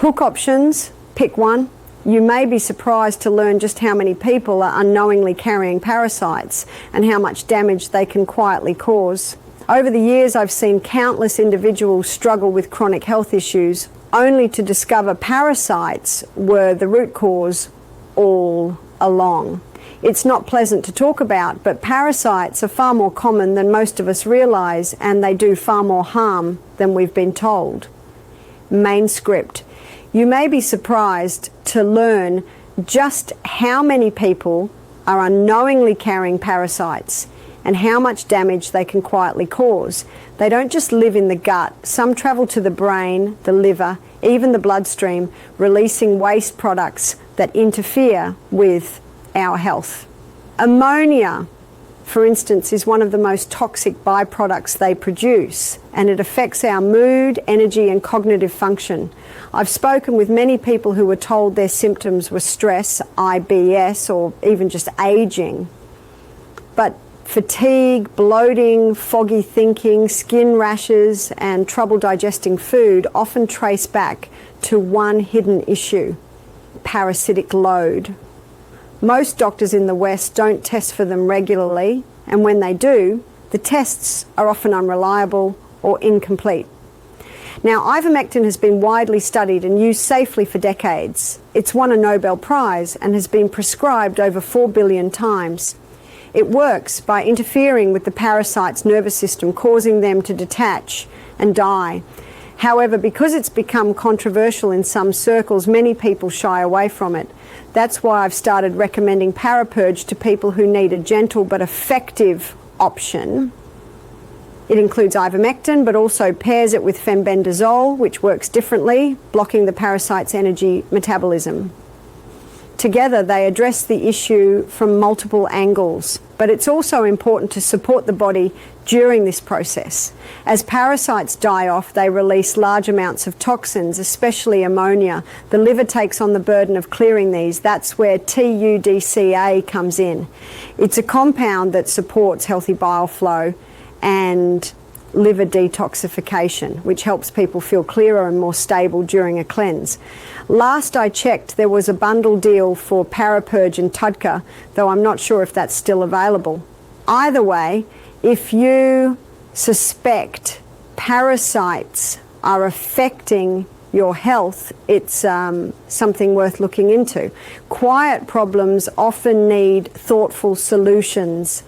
Hook options, pick one. You may be surprised to learn just how many people are unknowingly carrying parasites and how much damage they can quietly cause. Over the years, I've seen countless individuals struggle with chronic health issues, only to discover parasites were the root cause all along. It's not pleasant to talk about, but parasites are far more common than most of us realise, and they do far more harm than we've been told. Main script. You may be surprised to learn just how many people are unknowingly carrying parasites and how much damage they can quietly cause. They don't just live in the gut. Some travel to the brain, the liver, even the bloodstream, releasing waste products that interfere with our health. Ammonia, for instance, is one of the most toxic byproducts they produce, and it affects our mood, energy, and cognitive function. I've spoken with many people who were told their symptoms were stress, IBS, or even just aging. But fatigue, bloating, foggy thinking, skin rashes, and trouble digesting food often trace back to one hidden issue: parasitic load. Most doctors in the West don't test for them regularly, and when they do, the tests are often unreliable or incomplete. Now, ivermectin has been widely studied and used safely for decades. It's won a Nobel Prize and has been prescribed over 4 billion times. It works by interfering with the parasite's nervous system, causing them to detach and die. However, because it's become controversial in some circles, many people shy away from it. That's why I've started recommending Parapurge to people who need a gentle but effective option. It includes ivermectin, but also pairs it with fenbendazole, which works differently, blocking the parasite's energy metabolism. Together, they address the issue from multiple angles, but it's also important to support the body during this process. As parasites die off, they release large amounts of toxins, especially ammonia. The liver takes on the burden of clearing these. That's where TUDCA comes in. It's a compound that supports healthy bile flow and liver detoxification, which helps people feel clearer and more stable during a cleanse. Last I checked, there was a bundle deal for Parapurge and Tudka, though I'm not sure if that's still available. Either way, if you suspect parasites are affecting your health, it's something worth looking into. Quiet problems often need thoughtful solutions,